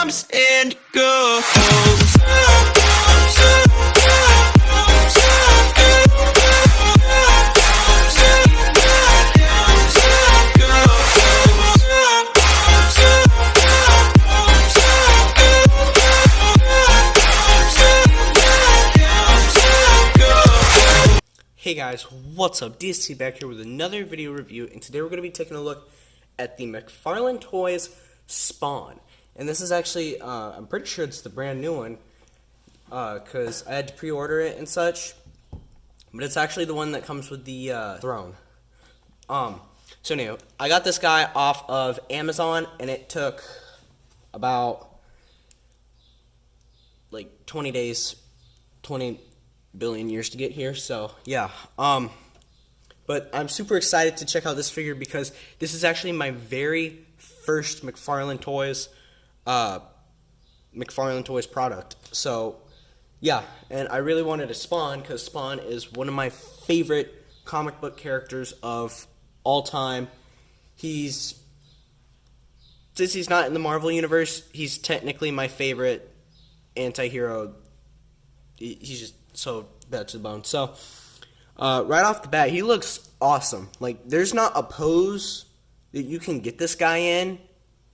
comes and goes. Hey guys, what's up? DST back here with another video review, and today we're going to be taking a look at the McFarland Toys Spawn. And this is actually, I'm pretty sure it's the brand new one, because I had to pre-order it and such, but it's actually the one that comes with the throne. So anyway, I got this guy off of Amazon, and it took about, like, 20 days, 20 billion years to get here, so yeah. But I'm super excited to check out this figure because this is actually my very first McFarland Toys product. So yeah, and I really wanted a Spawn because Spawn is one of my favorite comic book characters of all time. Since he's not in the Marvel universe, he's technically my favorite anti-hero. He's just so bad to the bone. So, right off the bat, he looks awesome. Like, there's not a pose that you can get this guy in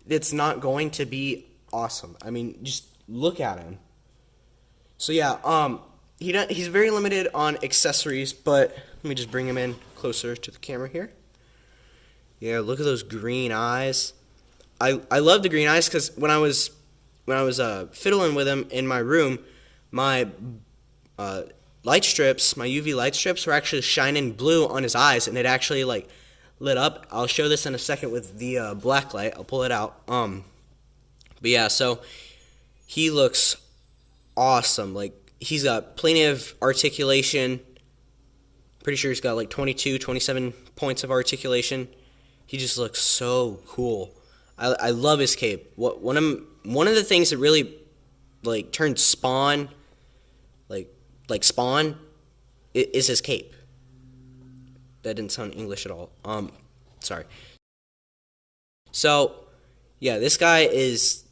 that's not going to be awesome. I mean, just look at him. So yeah, he's very limited on accessories, but let me just bring him in closer to the camera here. Yeah, look at those green eyes. I love the green eyes because when I was fiddling with him in my room, my light strips, my UV light strips were actually shining blue on his eyes, and it actually like lit up. I'll show this in a second with the black light. I'll pull it out. But yeah, so he looks awesome. Like, he's got plenty of articulation. Pretty sure he's got like 22, 27 points of articulation. He just looks so cool. I love his cape. One of the things that really like turned Spawn like Spawn is his cape. That didn't sound English at all. Sorry. So, yeah, this guy is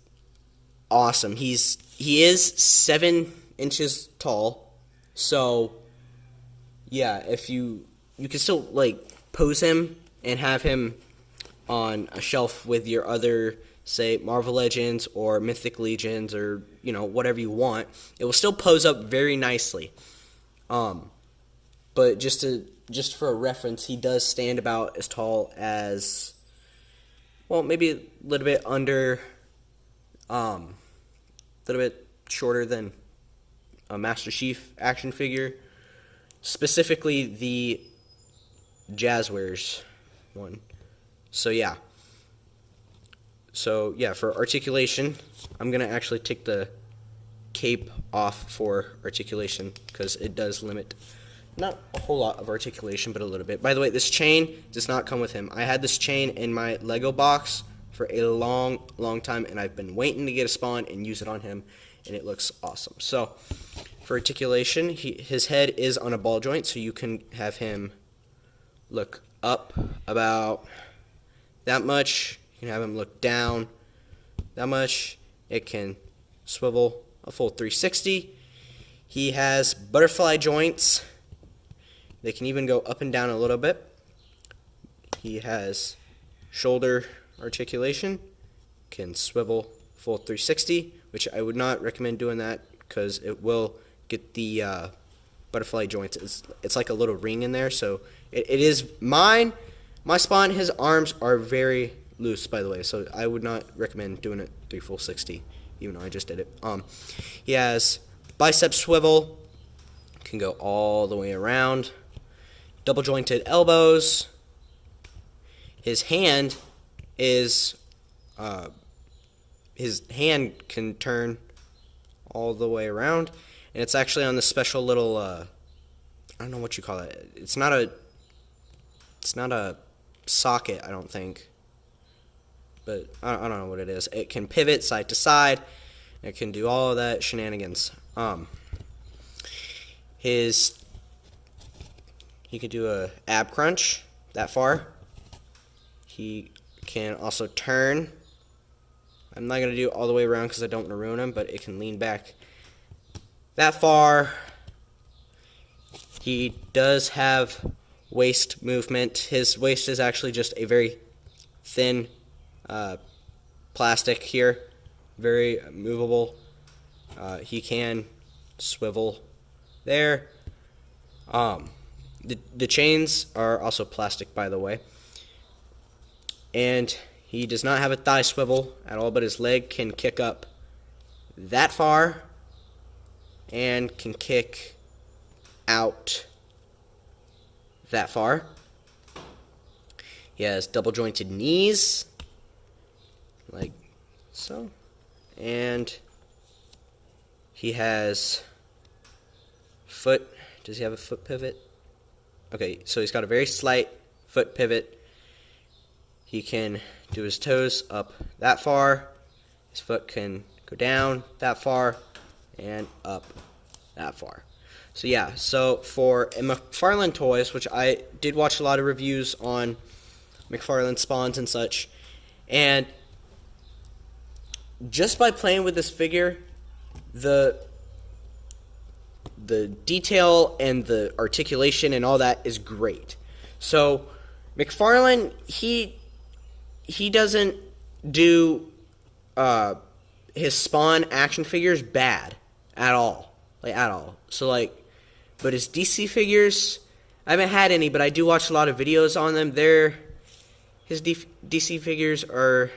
awesome. He is 7 inches tall. So, yeah, if you can still like pose him and have him on a shelf with your other, say, Marvel Legends or Mythic Legions or, you know, whatever you want, it will still pose up very nicely. But just for a reference, he does stand about as tall as, well, maybe a little bit under, a little bit shorter than a Master Chief action figure, specifically the Jazzwares one. So yeah. So yeah, for articulation, I'm gonna actually take the cape off for articulation because it does limit not a whole lot of articulation, but a little bit. By the way, this chain does not come with him. I had this chain in my Lego box for a long time, and I've been waiting to get a Spawn and use it on him, and it looks awesome. So for articulation, his head is on a ball joint, so you can have him look up about that much. You can have him look down that much. It can swivel a full 360. He has butterfly joints. They can even go up and down a little bit. He has shoulder articulation. Can swivel full 360, which I would not recommend doing that because it will get the butterfly joints. It's like a little ring in there, so it is mine. My Spawn, his arms are very loose, by the way, so I would not recommend doing it 3 full 60, even though I just did it. He has bicep swivel, can go all the way around, double jointed elbows. His hand is, his hand can turn all the way around, and it's actually on this special little, I don't know what you call it. It's not a socket, I don't think, but I don't know what it is. It can pivot side to side. It can do all of that shenanigans. He could do a ab crunch that far. He can also turn I'm not going to do it all the way around because I don't want to ruin him, but it can lean back that far. He does have waist movement. His waist is actually just a very thin plastic here, very movable. He can swivel there. The chains are also plastic, by the way. And he does not have a thigh swivel at all, but his leg can kick up that far and can kick out that far. He has double jointed knees, like so. And he has foot. Does he have a foot pivot? Okay, so he's got a very slight foot pivot. He can do his toes up that far. His foot can go down that far and up that far. So yeah, so for McFarland toys, which I did watch a lot of reviews on McFarland spawns and such, and just by playing with this figure, the detail and the articulation and all that is great. So McFarland, he doesn't do his Spawn action figures bad at all, like at all. So like, but his DC figures, I haven't had any, but I do watch a lot of videos on them. His DC figures are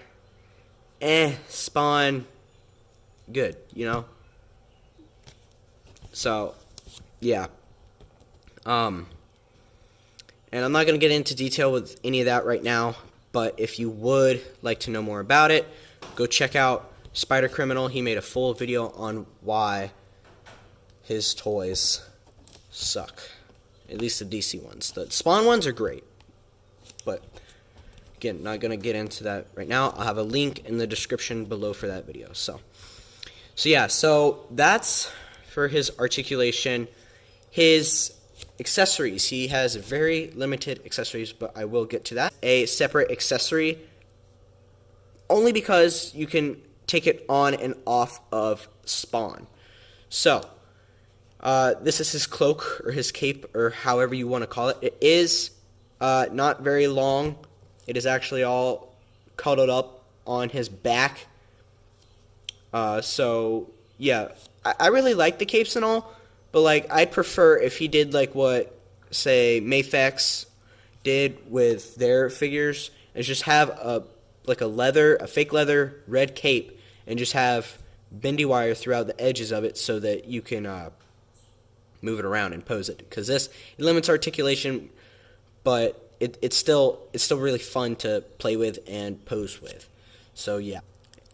Spawn good, you know. So yeah, and I'm not gonna get into detail with any of that right now. But if you would like to know more about it, go check out Spider Criminal. He made a full video on why his toys suck. At least the DC ones. The Spawn ones are great. But, again, not going to get into that right now. I'll have a link in the description below for that video. So yeah, so that's for his articulation. His accessories, he has very limited accessories, but I will get to that. A separate accessory, only because you can take it on and off of Spawn. So, this is his cloak, or his cape, or however you want to call it. It is not very long. It is actually all cuddled up on his back. So, yeah, I really like the capes and all. But, like, I'd prefer if he did, like, what, say, Mafex did with their figures, is just have a fake leather red cape, and just have bendy wire throughout the edges of it so that you can move it around and pose it. Because it limits articulation, but it's still really fun to play with and pose with. So, yeah.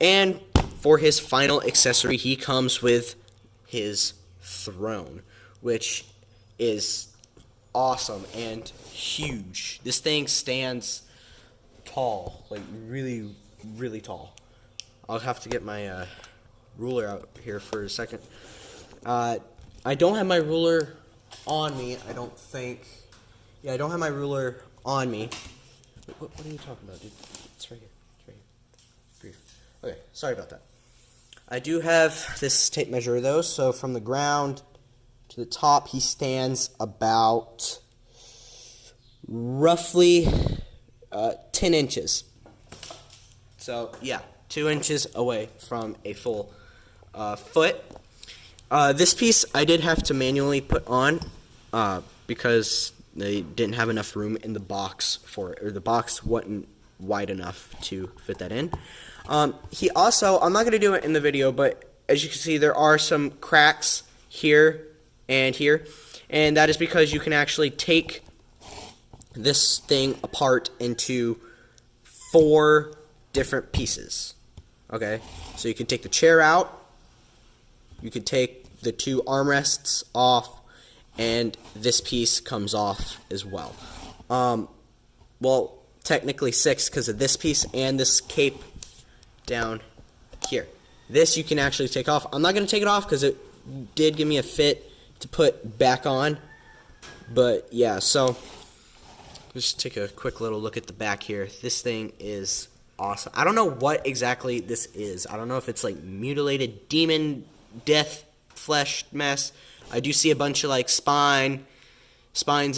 And for his final accessory, he comes with his throne, which is awesome and huge. This thing stands tall, like really, really tall. I'll have to get my ruler out here for a second. I don't have my ruler on me, I don't think. Yeah, I don't have my ruler on me. What are you talking about, dude? It's right here. It's right here. Okay, sorry about that. I do have this tape measure, though, so from the ground to the top, he stands about roughly 10 inches. So, yeah, 2 inches away from a full foot. This piece I did have to manually put on because they didn't have enough room in the box for it, or the box wasn't wide enough to fit that in. He also, I'm not going to do it in the video, but as you can see, there are some cracks here and here, and that is because you can actually take this thing apart into 4 different pieces. Okay, so you can take the chair out, you can take the 2 armrests off, and this piece comes off as well. Well, technically 6 because of this piece and this cape down here. This you can actually take off. I'm not going to take it off because it did give me a fit to put back on. But yeah, so let's just take a quick little look at the back here. This thing is awesome. I don't know what exactly this is. I don't know if it's like mutilated demon death flesh mess. I do see a bunch of like spines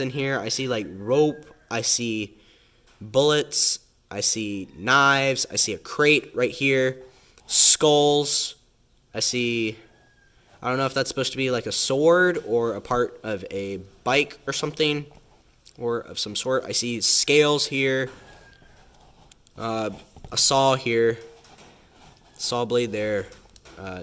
in here. I see like rope. I see bullets. I see knives. I see a crate right here. Skulls. I don't know if that's supposed to be like a sword or a part of a bike or something, or of some sort. I see scales here. A saw here. Saw blade there.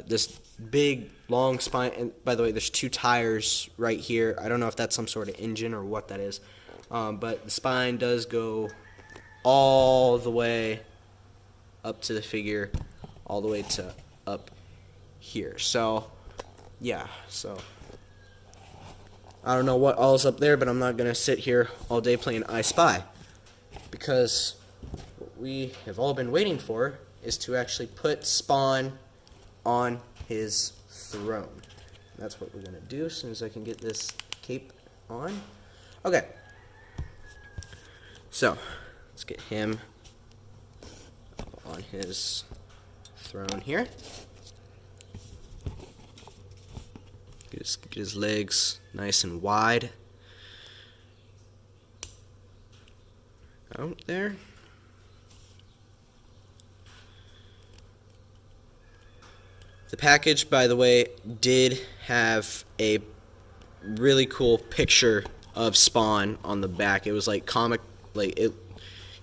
This big long spine. And by the way, there's 2 tires right here. I don't know if that's some sort of engine or what that is. But the spine does go all the way up to the figure, all the way to up here. So, yeah. So, I don't know what all's up there, but I'm not going to sit here all day playing I Spy. Because what we have all been waiting for is to actually put Spawn on his throne. That's what we're going to do as soon as I can get this cape on. Okay. So, let's get him on his throne here. Get his legs nice and wide. Out there. The package, by the way, did have a really cool picture of Spawn on the back. It was like it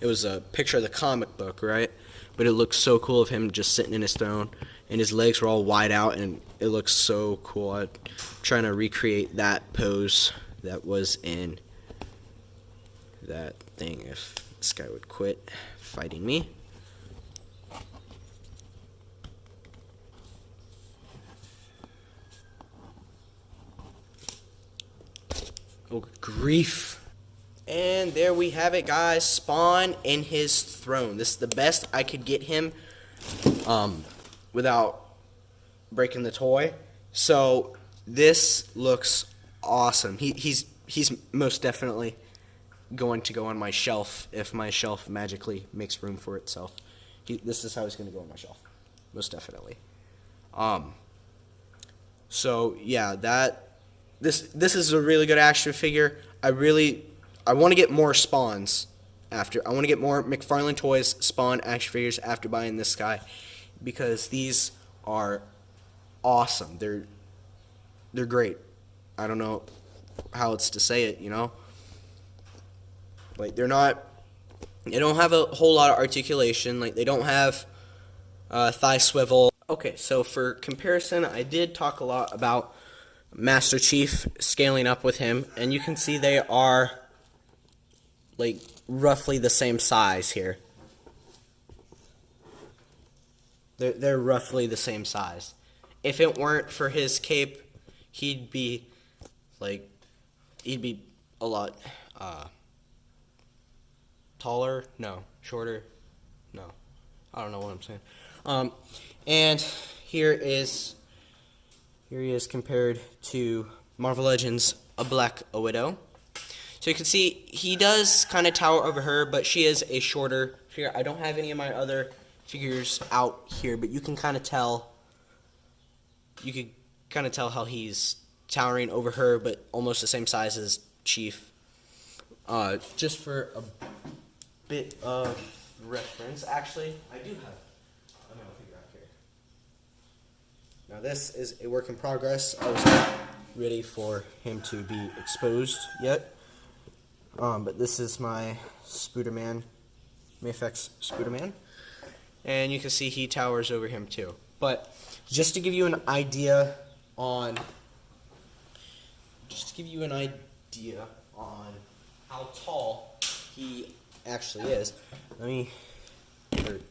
was a picture of the comic book, right? But it looked so cool of him just sitting in his throne, and his legs were all wide out, and it looks so cool. I'm trying to recreate that pose that was in that thing. If this guy would quit fighting me. Oh, grief. And there we have it, guys. Spawn in his throne. This is the best I could get him without breaking the toy. So this looks awesome. He's most definitely going to go on my shelf if my shelf magically makes room for itself. This is how he's going to go on my shelf. Most definitely. So yeah, this is a really good action figure. I want to get more Spawns after. I want to get more McFarland Toys Spawn action figures after buying this guy, because these are awesome. They're great. I don't know how else to say it, you know? Like, they don't have a whole lot of articulation. Like, they don't have thigh swivel. Okay, so for comparison, I did talk a lot about Master Chief, scaling up with him, and you can see they are like roughly the same size here. They're roughly the same size. If it weren't for his cape, he'd be a lot taller. No, shorter. No, I don't know what I'm saying. And here he is compared to Marvel Legends: A Black Widow. So you can see he does kind of tower over her, but she is a shorter figure. I don't have any of my other figures out here, but you can kind of tell. You could kind of tell how he's towering over her, but almost the same size as Chief. Just for a bit of reference, actually, I do have another figure out here. Now this is a work in progress. I was not ready for him to be exposed yet. But this is my Spooderman, Mayfix Spooderman. And you can see he towers over him too. But just to give you an idea on how tall he actually is. Good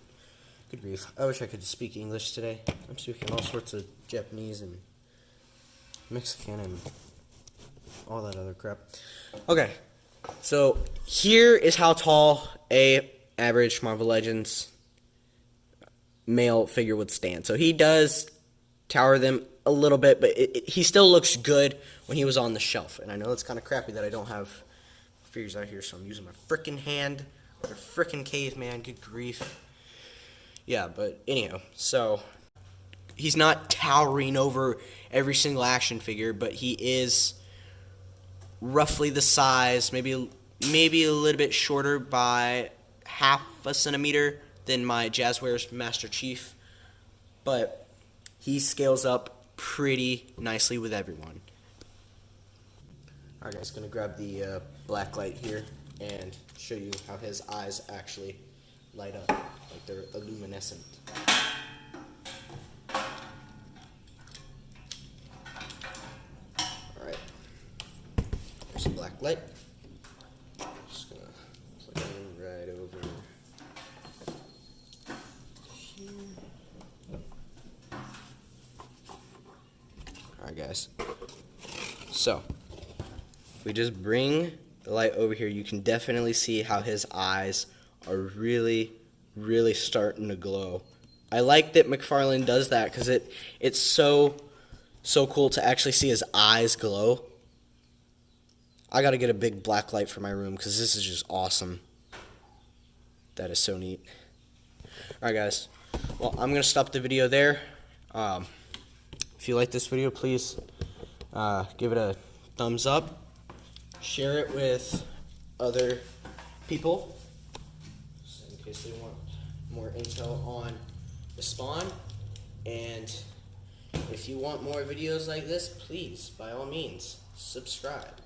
grief. I wish I could speak English today. I'm speaking all sorts of Japanese and Mexican and all that other crap. Okay. So here is how tall a average Marvel Legends male figure would stand. So he does tower them a little bit, but he still looks good when he was on the shelf. And I know it's kind of crappy that I don't have figures out here, so I'm using my frickin' hand. Like a frickin' caveman. Good grief. Yeah, but anyhow, so he's not towering over every single action figure, but he is roughly the size, maybe a little bit shorter by half a centimeter than my Jazzwares Master Chief, but he scales up pretty nicely with everyone. Alright guys, gonna grab the black light here and show you how his eyes actually light up, like they're luminescent. Alright, there's some black light. Just gonna plug it right over here. Alright guys, so if we just bring the light over here, you can definitely see how his eyes are really starting to glow. I like that McFarland does that because it's so cool to actually see his eyes glow. I gotta get a big black light for my room because this is just awesome. That is so neat. Alright guys, well, I'm gonna stop the video there. If you like this video, please give it a thumbs up. Share it with other people, so in case they want more intel on the Spawn. And if you want more videos like this, please, by all means, subscribe.